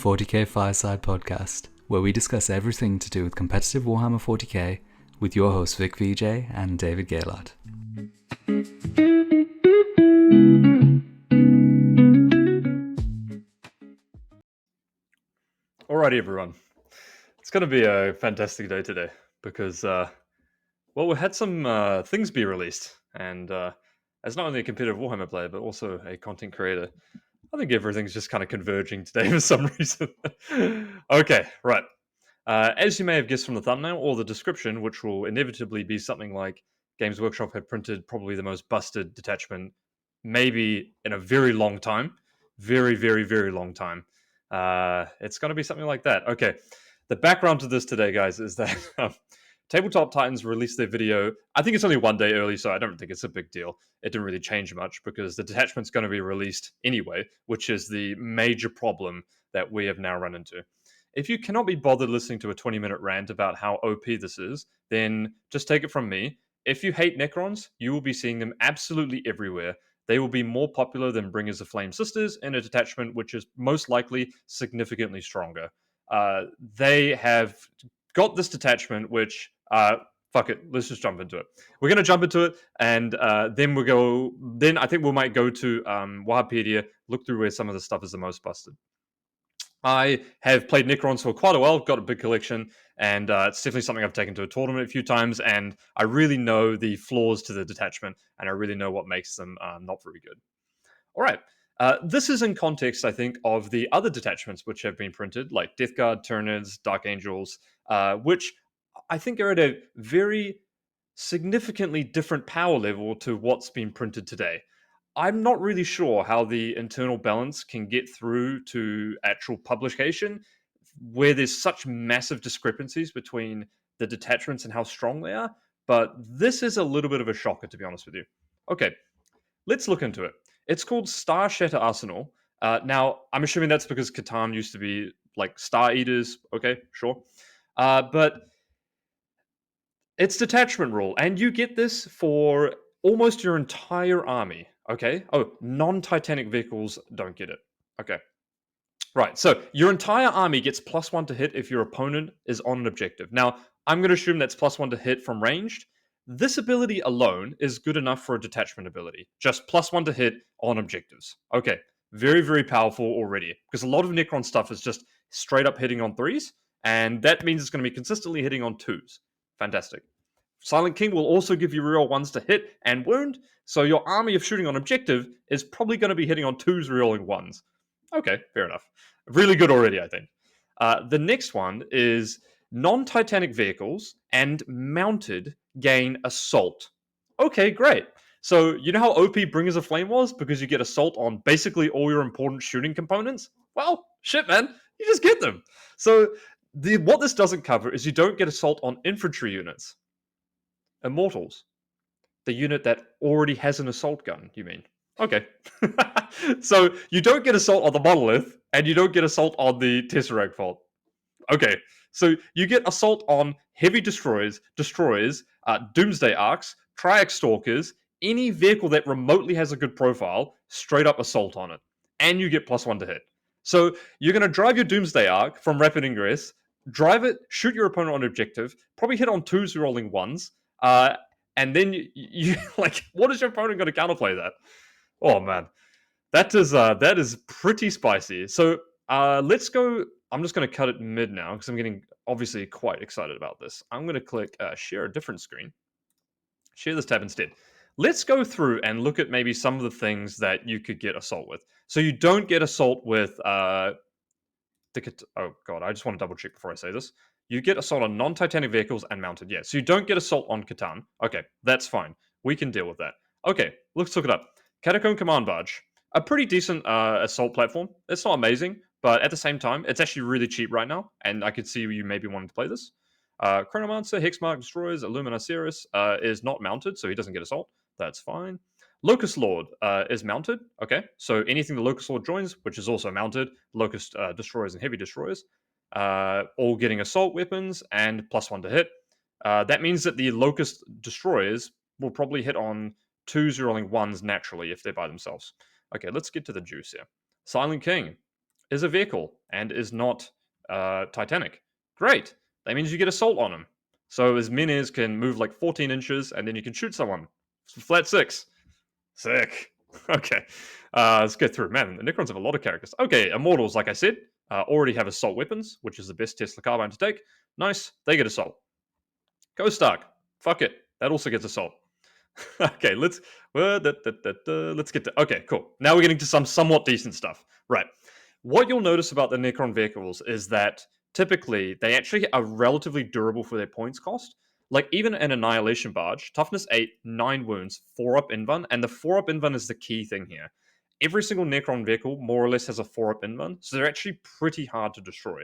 40k Fireside podcast, where we discuss everything to do with competitive Warhammer 40k with your hosts Vik VJ and David Gaylord. Alrighty, everyone. It's going to be a fantastic day today because, we had some things be released, and as not only a competitive Warhammer player, but also a content creator, I think everything's just kind of converging today for some reason. Okay, right. As you may have guessed from the thumbnail or the description, which will inevitably be something like Games Workshop have printed probably the most busted detachment maybe in a very long time. Very, very, very long time. It's going to be something like that. Okay, the background to this today, guys, is that Tabletop Titans released their video. I think it's only one day early, so I don't think it's a big deal. It didn't really change much because the detachment's going to be released anyway, which is the major problem that we have now run into. If you cannot be bothered listening to a 20-minute rant about how OP this is, then just take it from me. If you hate Necrons, you will be seeing them absolutely everywhere. They will be more popular than Bringers of Flame Sisters in a detachment which is most likely significantly stronger. They have got this detachment which, fuck it, let's just jump into it. We're going to jump into it, and then I think we might go to Wikipedia, look through where some of the stuff is the most busted. I have played Necrons for quite a while, got a big collection, and it's definitely something I've taken to a tournament a few times, and I really know the flaws to the detachment, and I really know what makes them not very good. All right. This is in context, I think, of the other detachments which have been printed, like Death Guard, Tyranids, Dark Angels, which I think are at a very significantly different power level to what's been printed today. I'm not really sure how the internal balance can get through to actual publication where there's such massive discrepancies between the detachments and how strong they are, but this is a little bit of a shocker, to be honest with you. Okay, let's look into it. It's called Starshatter Arsenal. Now, I'm assuming that's because Catan used to be like Star Eaters. Okay, sure. But it's detachment rule, and you get this for almost your entire army. Okay. Oh, non-Titanic vehicles don't get it. Okay. Right. So your entire army gets +1 to hit if your opponent is on an objective. Now, I'm going to assume that's +1 to hit from ranged. This ability alone is good enough for a detachment ability. Just +1 to hit on objectives. Okay. Very, very powerful already. Because a lot of Necron stuff is just straight up hitting on 3s, and that means it's going to be consistently hitting on 2s. Fantastic. Silent King will also give you reroll 1s to hit and wound, so your army of shooting on objective is probably going to be hitting on 2s, rerolling 1s. Okay, fair enough. Really good already, I think. The next one is non-Titanic vehicles and mounted gain assault. Okay, great. So you know how OP Bringers of Flame was? Because you get assault on basically all your important shooting components? Well, shit, man. You just get them. So what this doesn't cover is you don't get assault on infantry units. Immortals. The unit that already has an assault gun, you mean? Okay. So you don't get assault on the monolith, and you don't get assault on the Tesseract Vault. Okay. So you get assault on heavy destroyers, doomsday arcs, triax stalkers, any vehicle that remotely has a good profile, straight up assault on it. And you get +1 to hit. So you're going to drive your doomsday arc from rapid ingress, drive it, shoot your opponent on objective, probably hit on 2s rolling 1s, and then you like, what is your opponent going to counterplay that? Oh man, that is pretty spicy. So let's go. I'm just going to cut it mid now because I'm getting obviously quite excited about this. I'm going to click share a different screen. Share this tab instead. Let's go through and look at maybe some of the things that you could get assault with. So you don't get assault with oh god, I just want to double check before I say this. You get assault on non-Titanic vehicles and mounted. Yeah, so you don't get assault on Catan. Okay, that's fine. We can deal with that. Okay, let's look it up. Catacomb Command Barge. A pretty decent assault platform. It's not amazing, but at the same time, it's actually really cheap right now, and I could see you maybe wanting to play this. Chronomancer, Hexmark Destroyers, Illumina Ceres is not mounted, so he doesn't get assault. That's fine. Locust Lord is mounted. Okay, so anything the Locust Lord joins, which is also mounted, Locust Destroyers and Heavy Destroyers, all getting assault weapons and +1 to hit. That means that the Locust Destroyers will probably hit on 2s rolling 1s naturally if they're by themselves. Okay, let's get to the juice here. Silent King. is a vehicle and is not Titanic. Great. That means you get assault on him. So his minis can move like 14 inches and then you can shoot someone. Flat 6. Sick. Okay. Let's get through. Man, the Necrons have a lot of characters. Okay, Immortals, like I said, already have assault weapons, which is the best Tesla carbine to take. Nice. They get assault. Ghost Stark. Fuck it. That also gets assault. Okay, let's get to. Okay, cool. Now we're getting to some somewhat decent stuff. Right. What you'll notice about the Necron vehicles is that typically they actually are relatively durable for their points cost. Like even an Annihilation Barge, toughness 8, 9 wounds, 4 up invuln, and the 4 up invuln is the key thing here. Every single Necron vehicle more or less has a 4 up invuln, so they're actually pretty hard to destroy.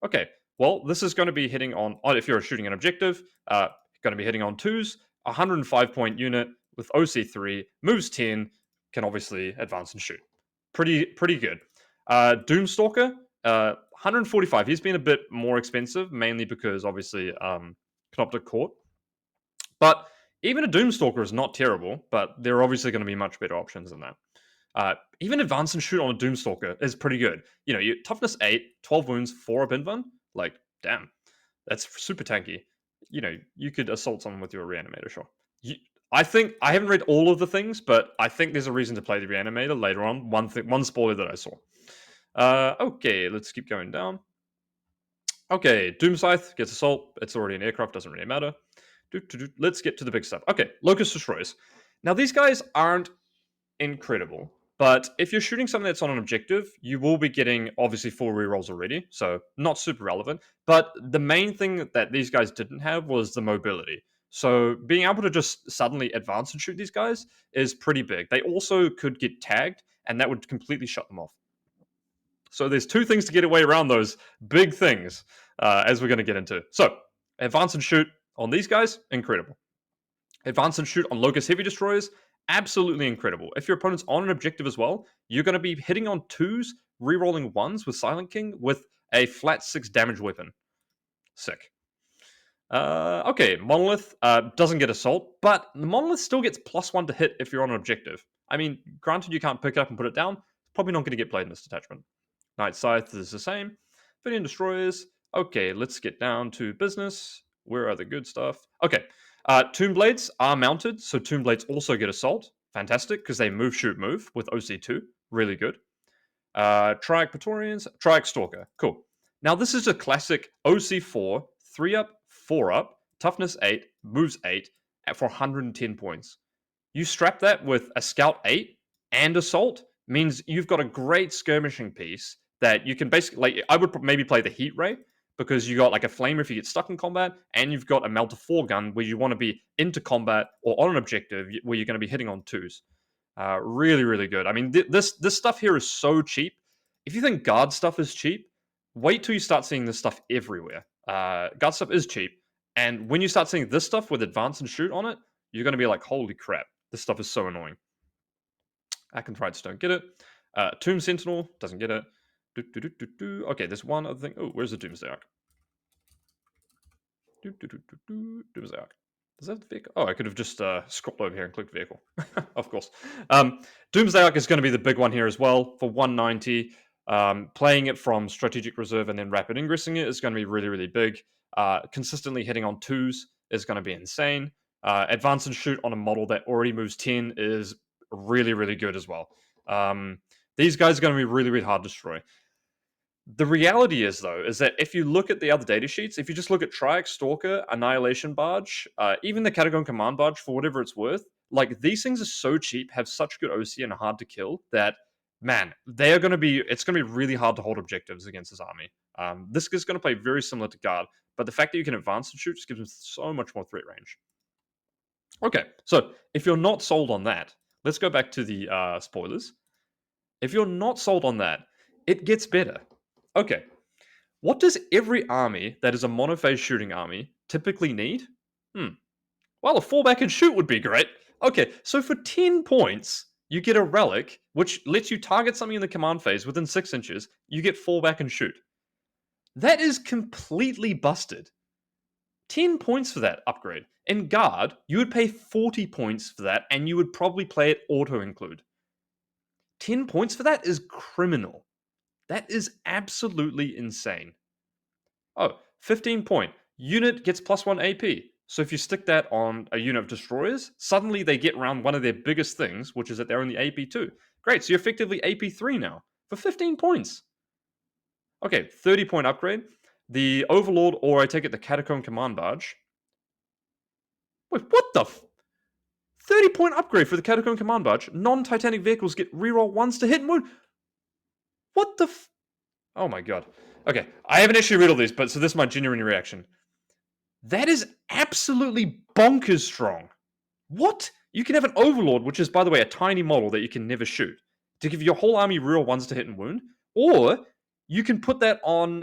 Okay, well, this is going to be hitting on, if you're shooting an objective, going to be hitting on 2s, 105 point unit with OC3, moves 10, can obviously advance and shoot. Pretty good. Doomstalker, 145. He's been a bit more expensive, mainly because obviously Canoptic Court. But even a Doomstalker is not terrible, but there are obviously going to be much better options than that. Even advance and shoot on a Doomstalker is pretty good. You know, toughness 8, 12 wounds, 4 up invuln. Like, damn, that's super tanky. You know, you could assault someone with your reanimator, sure. I think I haven't read all of the things, but I think there's a reason to play the reanimator later on. One spoiler that I saw. Okay, let's keep going down. Okay, Doomscythe gets assault. It's already an aircraft, doesn't really matter. Let's get to the big stuff. Okay, Locust Destroyers. Now, these guys aren't incredible, but if you're shooting something that's on an objective, you will be getting obviously full rerolls already, so not super relevant. But the main thing that these guys didn't have was the mobility. So being able to just suddenly advance and shoot these guys is pretty big. They also could get tagged, and that would completely shut them off. So there's two things to get away around those big things, as we're going to get into. So advance and shoot on these guys, incredible. Advance and shoot on Locust Heavy Destroyers, absolutely incredible. If your opponent's on an objective as well, you're going to be hitting on 2s, rerolling 1s with Silent King with a flat 6 damage weapon. Sick. Okay, Monolith doesn't get assault, but the Monolith still gets +1 to hit if you're on an objective. I mean, granted, you can't pick it up and put it down. It's probably not going to get played in this detachment. Night Scythe is the same. Finian Destroyers. Okay, let's get down to business. Where are the good stuff? Okay, Tomb Blades are mounted, so Tomb Blades also get assault. Fantastic, because they move, shoot, move with OC2. Really good. Triac Praetorians, Triac Stalker. Cool. Now, this is a classic OC4, 3 up, 4 up, toughness 8, moves 8 for 110 points. You strap that with a Scout 8 and Assault, means you've got a great skirmishing piece that you can basically, like, I would maybe play the Heat Ray, because you got like a Flamer if you get stuck in combat, and you've got a Melter 4 gun where you want to be into combat or on an objective where you're going to be hitting on 2s. Really, really good. I mean, this stuff here is so cheap. If you think guard stuff is cheap, wait till you start seeing this stuff everywhere. Guard stuff is cheap, and when you start seeing this stuff with advance and shoot on it, you're going to be like, holy crap, this stuff is so annoying. Acanthrites don't get it. Tomb Sentinel doesn't get it. Okay, there's one other thing. Oh, where's the Doomsday Arc? Doomsday Arc. Is that the vehicle? Oh, I could have just scrolled over here and clicked vehicle. Of course. Doomsday Arc is going to be the big one here as well for 190. Playing it from Strategic Reserve and then rapid ingressing it is going to be really, really big. Consistently hitting on 2s is going to be insane. Advance and shoot on a model that already moves 10 is really, really good as well. These guys are going to be really, really hard to destroy. The reality is, though, is that if you look at the other data sheets, if you just look at Triac, Stalker, Annihilation Barge, even the Catagon Command Barge, for whatever it's worth, like, these things are so cheap, have such good OC and are hard to kill, that, man, it's going to be really hard to hold objectives against this army. This is going to play very similar to Guard, but the fact that you can advance and shoot just gives them so much more threat range. Okay, so if you're not sold on that, let's go back to the spoilers. If you're not sold on that, it gets better. Okay, what does every army that is a monophase shooting army typically need? Well, a fallback and shoot would be great. Okay, so for 10 points, you get a relic, which lets you target something in the command phase within 6 inches. You get fallback and shoot. That is completely busted. 10 points for that upgrade. In Guard, you would pay 40 points for that, and you would probably play it auto-include. 10 points for that is criminal. That is absolutely insane. Oh, 15 point. Unit gets +1 AP. So if you stick that on a unit of destroyers, suddenly they get around one of their biggest things, which is that they're only AP2. Great, so you're effectively AP3 now for 15 points. Okay, 30 point upgrade. The Overlord, or I take it the Catacomb Command Barge. Wait, what the 30 point upgrade for the Catacomb Command Barge. Non-Titanic vehicles get reroll ones to hit and wound. What the Oh my god. Okay, I haven't actually read all these, but so this is my genuine reaction. That is absolutely bonkers strong. What? You can have an Overlord, which is, by the way, a tiny model that you can never shoot, to give your whole army real ones to hit and wound, or you can put that on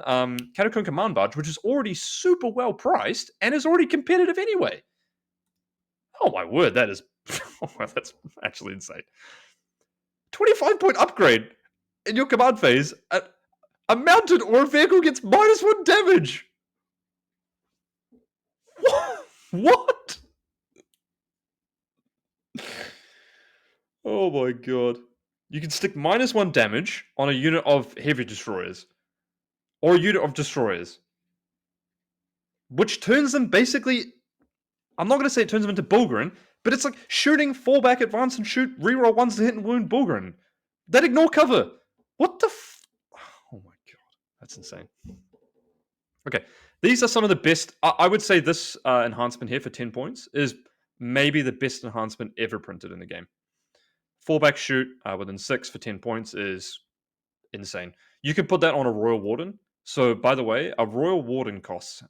Catacomb Command Barge, which is already super well priced and is already competitive anyway. Oh my word, that is that's actually insane. 25 point upgrade in your command phase. A mounted or a vehicle gets -1 damage. What? Oh my god. You can stick -1 damage on a unit of heavy destroyers. Or a unit of destroyers. Which turns them basically. I'm not going to say it turns them into Bulgaren, but it's like shooting fallback, advance, and shoot, reroll ones to hit and wound Bulgaren. That ignore cover. What the Oh my god. That's insane. Okay. These are some of the best. I would say this enhancement here for 10 points is maybe the best enhancement ever printed in the game. Fallback shoot within 6 for 10 points is insane. You can put that on a Royal Warden. So, by the way, a Royal Warden costs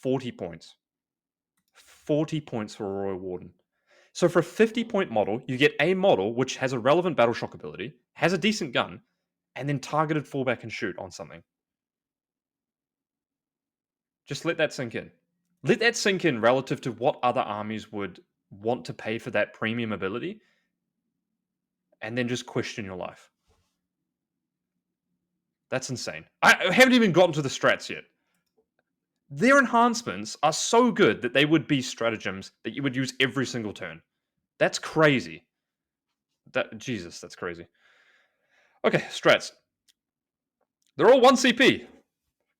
40 points. 40 points for a Royal Warden. So, for a 50 point model, you get a model which has a relevant battle shock ability, has a decent gun, and then targeted fallback and shoot on something. Just let that sink in. Let that sink in relative to what other armies would want to pay for that premium ability, and then just question your life. That's insane. I haven't even gotten to the strats yet. Their enhancements are so good that they would be stratagems that you would use every single turn. That's crazy. Jesus, that's crazy. Okay, strats. They're all 1 CP.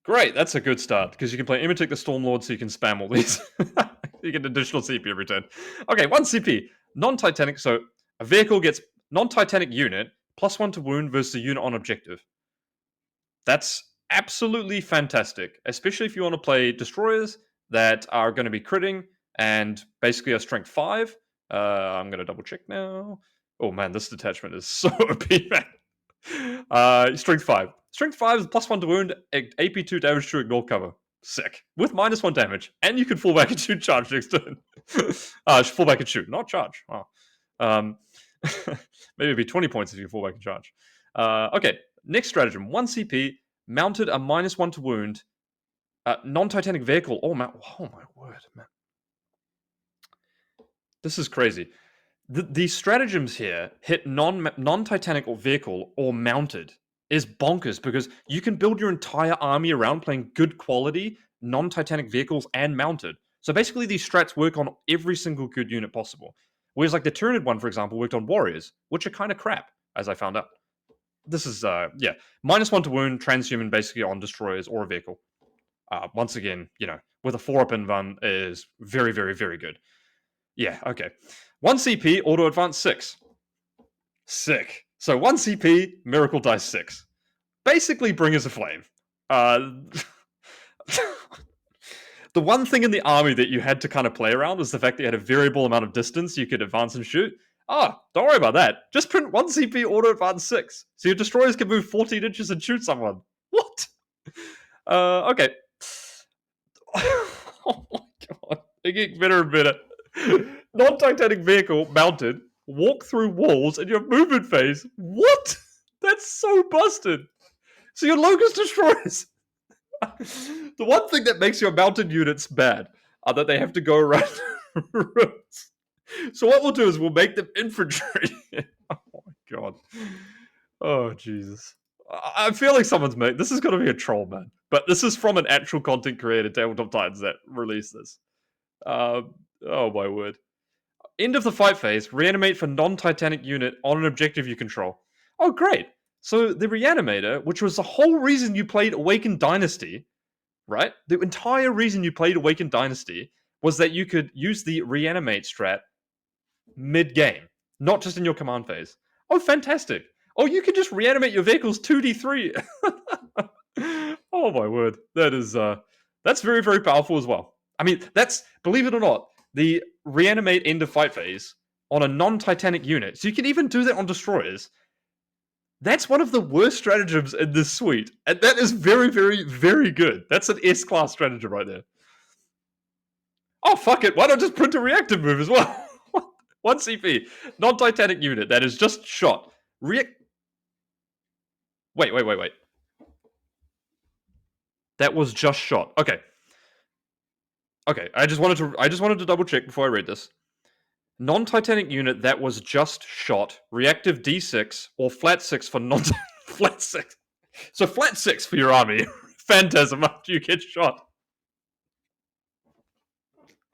Great, that's a good start, because you can play Imitate the Stormlord, so you can spam all these. You get additional CP every turn. Okay, 1 CP. Non-Titanic, so a vehicle gets non-Titanic unit, +1 to wound versus a unit on objective. That's absolutely fantastic, especially if you want to play destroyers that are going to be critting and basically a strength 5. I'm going to double check now. Oh man, this detachment is so OP, man. Strength 5. Strength 5 is +1 to wound, AP2 damage to ignore cover. Sick. With -1 damage. And you can fall back and shoot charge next turn. Fall back and shoot, not charge. Wow. Maybe it'd be 20 points if you fall back and charge. Okay, next stratagem. 1 CP, mounted a -1 to wound, non-Titanic vehicle. Oh my word, man. This is crazy. The stratagems here hit non-Titanic or vehicle or mounted is bonkers, because you can build your entire army around playing good quality non-Titanic vehicles and mounted. So basically these strats work on every single good unit possible. Whereas like the Tyranid one, for example, worked on warriors, which are kind of crap, as I found out. This is, -1 to wound, transhuman basically on destroyers or a vehicle. Once again, with a 4-up invuln is very, very, very good. Yeah, okay. 1 CP, auto advance 6. Sick. So 1 CP, miracle dice 6. Basically, bring us a flame. The one thing in the army that you had to kind of play around was the fact that you had a variable amount of distance you could advance and shoot. Don't worry about that. Just print 1 CP, auto advance 6. So your destroyers can move 14 inches and shoot someone. What? Okay. Oh my god. They're getting better and better. Non-Titanic vehicle mounted, walk through walls in your movement phase. What? That's so busted. So your Locust destroyers. The one thing that makes your mounted units bad are that they have to go around roads. So what we'll do is we'll make them infantry. Oh my god. Oh Jesus. I feel like someone's made this is gonna be a troll, man. But this is from an actual content creator, Tabletop Titans, that released this. Oh my word. End of the fight phase, reanimate for non-Titanic unit on an objective you control. Oh, great. So the Reanimator, which was the whole reason you played Awakened Dynasty, right? The entire reason you played Awakened Dynasty was that you could use the Reanimate strat mid-game, not just in your command phase. Oh, fantastic. Oh, you can just reanimate your vehicles 2d3. Oh my word. That's very, very powerful as well. I mean, that's, believe it or not, the reanimate end of fight phase on a non-Titanic unit. So you can even do that on destroyers. That's one of the worst stratagems in this suite. And that is very, very, very good. That's an S-class stratagem right there. Oh, fuck it. Why not just print a reactive move as well? 1 CP. Non-Titanic unit that is just shot. Wait. That was just shot. Okay. I just wanted to double check before I read this. Non-Titanic unit that was just shot. Reactive D6 or flat 6 for non flat 6. So flat 6 for your army. Phantasm after you get shot.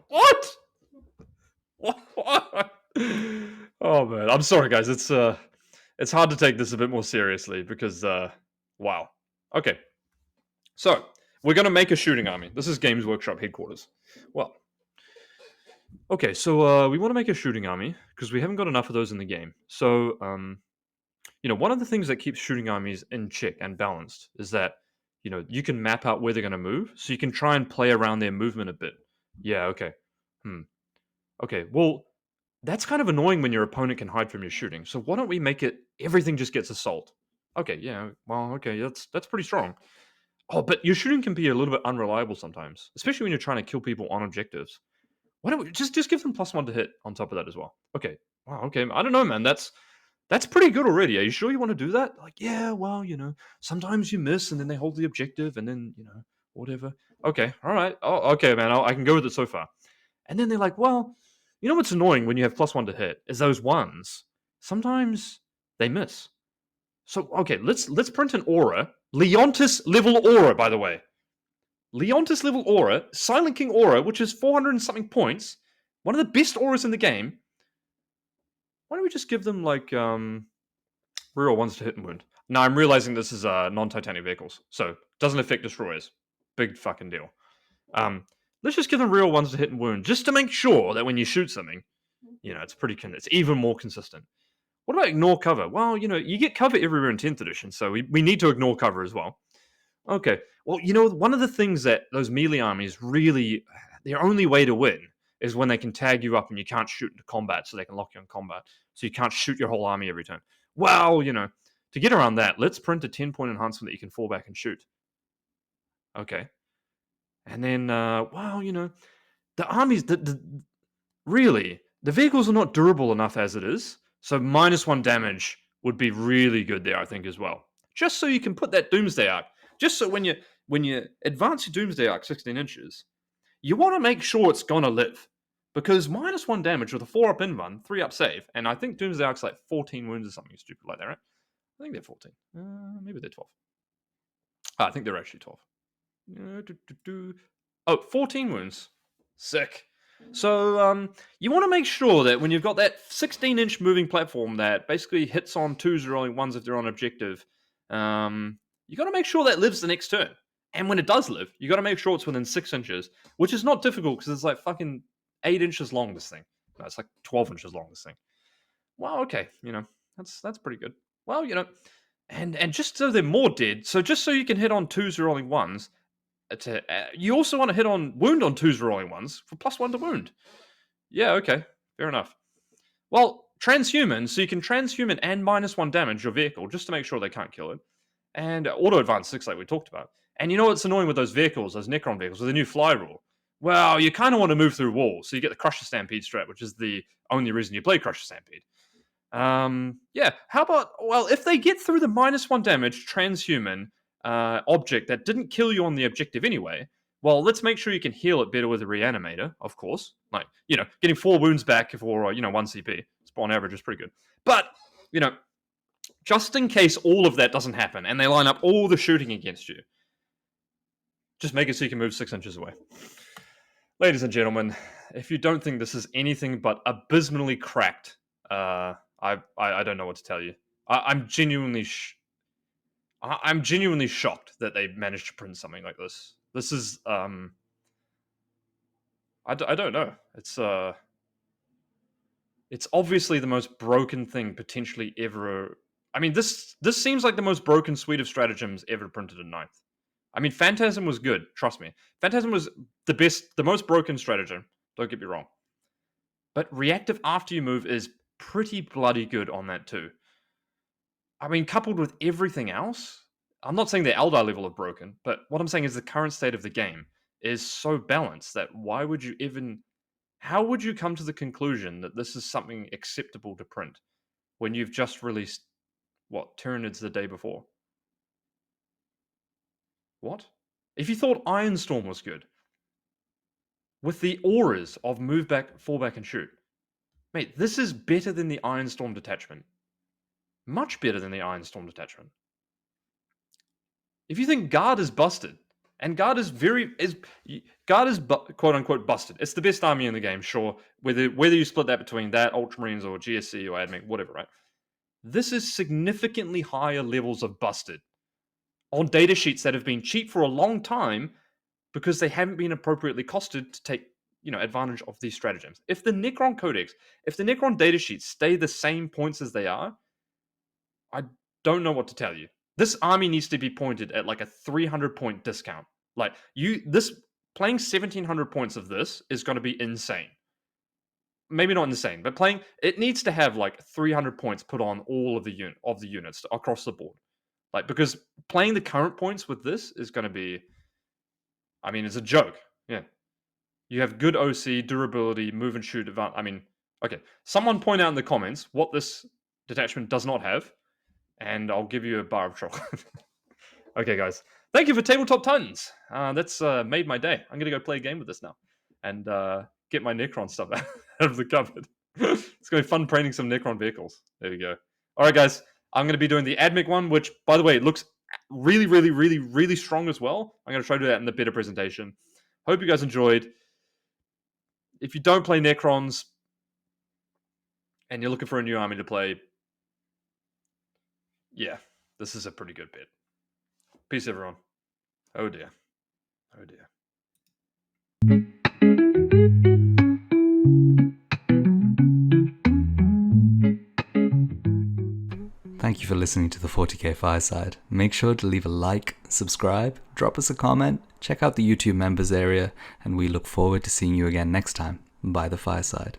What? What? Oh man, I'm sorry guys. It's hard to take this a bit more seriously because wow. Okay. So, we're going to make a shooting army. This is Games Workshop headquarters. Well, okay, so we want to make a shooting army because we haven't got enough of those in the game. So, one of the things that keeps shooting armies in check and balanced is that, you can map out where they're going to move. So you can try and play around their movement a bit. Yeah, okay. Okay, well, that's kind of annoying when your opponent can hide from your shooting. So why don't we make it everything just gets assault? Okay, yeah, well, okay, that's pretty strong. Oh, but your shooting can be a little bit unreliable sometimes, especially when you're trying to kill people on objectives. Why don't we just give them +1 to hit on top of that as well? Okay. Wow, okay. I don't know, man. That's pretty good already. Are you sure you want to do that? Like, yeah, well, sometimes you miss and then they hold the objective and then, whatever. Okay, all right. Oh, okay, man. I can go with it so far. And then they're like, well, what's annoying when you have +1 to hit is those ones. Sometimes they miss. So, okay, let's print an aura. Leontis level aura, by the way. Leontis level aura, Silent King aura, which is 400 and something points. One of the best auras in the game. Why don't we just give them like reroll ones to hit and wound? Now I'm realizing this is non-Titanic vehicles, so doesn't affect destroyers. Big fucking deal. Let's just give them real ones to hit and wound, just to make sure that when you shoot something, it's even more consistent. What about ignore cover? Well, you get cover everywhere in 10th edition, so we need to ignore cover as well. Okay. Well, one of the things that those melee armies really, their only way to win is when they can tag you up and you can't shoot into combat, so they can lock you in combat. So you can't shoot your whole army every turn. Well, to get around that, let's print a 10-point enhancement that you can fall back and shoot. Okay. And then, the armies, really, the vehicles are not durable enough as it is. So -1 damage would be really good there, I think, as well. Just so you can put that Doomsday Arc. Just so when you advance your Doomsday Arc 16 inches, you want to make sure it's gonna live. Because -1 damage with a 4-up invan, 3-up save, and I think Doomsday Arc's like 14 wounds or something stupid like that, right? I think they're 14. Maybe they're 12. I think they're actually 12. 14 wounds. Sick. So you want to make sure that when you've got that 16-inch moving platform that basically hits on 2s or only 1s if they're on objective, you got to make sure that lives the next turn. And when it does live, you got to make sure it's within 6 inches, which is not difficult because it's like fucking 8 inches long, this thing. No, it's like 12 inches long, this thing. Well, okay, that's pretty good. Well, and just so they're more dead, so just so you can hit on 2s or only 1s, you also want to hit on wound on 2s rolling ones for +1 to wound. Yeah, okay, fair enough. Well, transhuman, so you can transhuman and -1 damage your vehicle just to make sure they can't kill it. And auto advance 6 like we talked about. And you know what's annoying with those vehicles, those Necron vehicles, with the new fly rule? Well, you kind of want to move through walls, so you get the Crusher Stampede strat, which is the only reason you play Crusher Stampede. Yeah, how about, well, if they get through the -1 damage transhuman object that didn't kill you on the objective anyway, well, let's make sure you can heal it better with a reanimator, of course. Like, getting 4 wounds back for, 1 CP. On average is pretty good. But, just in case all of that doesn't happen and they line up all the shooting against you, just make it so you can move 6 inches away. Ladies and gentlemen, if you don't think this is anything but abysmally cracked, I don't know what to tell you. I'm genuinely I'm genuinely shocked that they managed to print something like this. This is I don't know. It's obviously the most broken thing potentially ever. I mean, this seems like the most broken suite of stratagems ever printed in ninth. I mean, Phantasm was good. Trust me, Phantasm was the most broken stratagem. Don't get me wrong, but reactive after you move is pretty bloody good on that too. I mean, coupled with everything else, I'm not saying the Eldar level of broken, but what I'm saying is the current state of the game is so balanced that why would you even how would you come to the conclusion that this is something acceptable to print when you've just released what Tyranids the day before? What? If you thought Ironstorm was good with the auras of move back, fall back, and shoot, mate, this is better than the Ironstorm detachment. Much better than the Ironstorm detachment. If you think guard is busted, and guard is quote unquote busted. It's the best army in the game, sure. Whether you split that between that Ultramarines or GSC or Admech, whatever, right? This is significantly higher levels of busted on data sheets that have been cheap for a long time because they haven't been appropriately costed to take advantage of these stratagems. If the Necron Codex, if the Necron data sheets stay the same points as they are, I don't know what to tell you. This army needs to be pointed at like a 300 point discount. Like this playing 1700 points of this is going to be insane. Maybe not insane, but playing it needs to have like 300 points put on all of the units across the board. Like because playing the current points with this is going to be, I mean, it's a joke. Yeah, you have good OC, durability, move and shoot. I mean, okay. Someone point out in the comments what this detachment does not have, and I'll give you a bar of chocolate. Okay, guys. Thank you for Tabletop Titans. That's made my day. I'm going to go play a game with this now and get my Necron stuff out of the cupboard. It's going to be fun painting some Necron vehicles. There we go. All right, guys. I'm going to be doing the Admech one, which, by the way, it looks really, really, really, really strong as well. I'm going to try to do that in the better presentation. Hope you guys enjoyed. If you don't play Necrons and you're looking for a new army to play, yeah, this is a pretty good bit. Peace, everyone. Oh, dear. Oh, dear. Thank you for listening to the 40k Fireside. Make sure to leave a like, subscribe, drop us a comment, check out the YouTube members area, and we look forward to seeing you again next time by the Fireside.